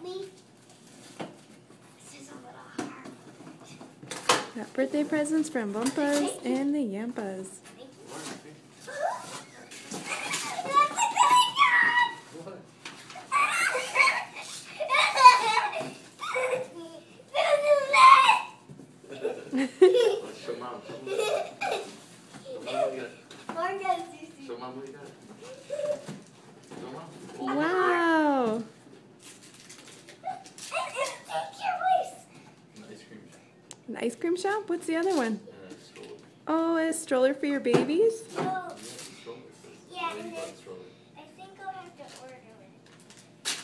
me? This is a little hard. Got birthday presents from Bumpus and the Yampas. Show mom. Show mom what you got. Show mom. Wow! An ice cream shop? What's the other one? Oh, a stroller for your babies? Yeah, and then I think I'll have to order it.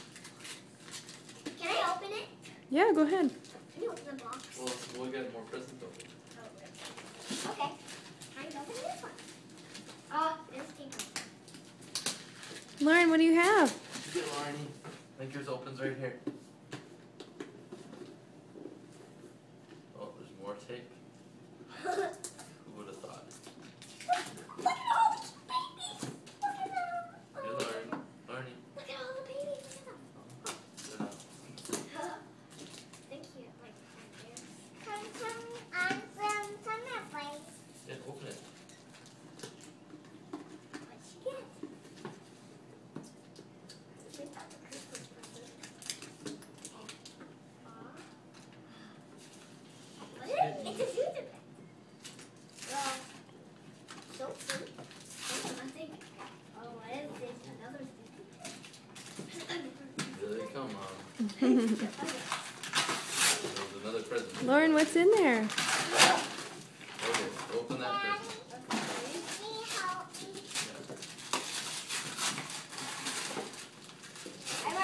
Can I open it? Yeah, go ahead. Can you open the box? Well, we'll get more presents over. Okay. Can I open this one? There's Tinker. Lauren, what do you have? Get Lauren. I think yours opens right here. Oh, there's more tape. Who would have thought? Look at all the babies! Look at them! Here, Lauren. Lauren. Look at all the babies! Look at them. Thank you. Like, Yeah, open it. what'd she get? It's a Zuzu pet. Well, so sweet. I think. Oh, what is this? Another Zuzu. Here they come, Mom. There's another present. Lauren, what's in there? Okay, open that present.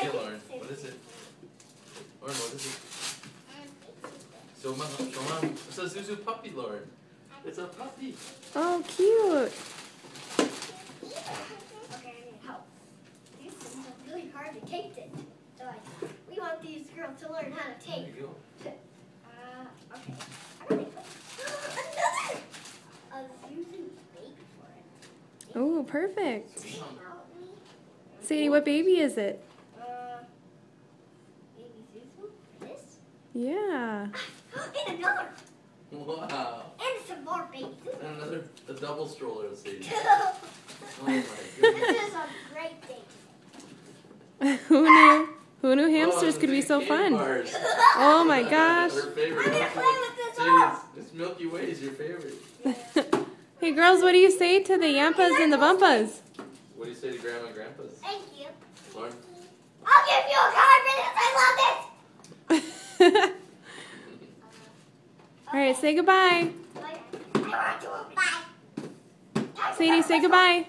Yeah, Lauren. What is it? Lauren, what is it? Show mom. Show mom. It's a Zuzu puppy, Lauren. It's a puppy. Oh, cute. Okay, I need help. These things are really hard to tape it. So we want these girls to learn how to There tape. you go. Okay. I don't think another! A Zuzu baby for it. Oh, perfect. Mom. Help me. Sadie, what baby is it? Baby Zuzu? This? Yeah. And another! Wow. And some more baby Zuzu. And another, a double stroller, Sadie. Oh my This goodness. is a great day today. Who knew? Who knew Oh, hamsters and could be the so big fun? bars. Oh my gosh. Her favorite. I'm gonna play with this Sadie, all. it's Milky Way is your favorite. Hey girls, what do you say to the Yampas and the Bumpas? What do you say to Grandma and Grandpa's? Thank you. Lauren? I'll give you a card because I love it. Alright, say goodbye. I want to bye. Sadie, say goodbye.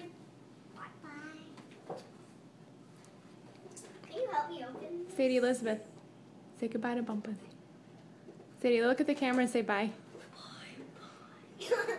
Bye. Can you help me open? Sadie Elizabeth, say goodbye to Bumpus. Sadie, look at the camera and say bye. Bye.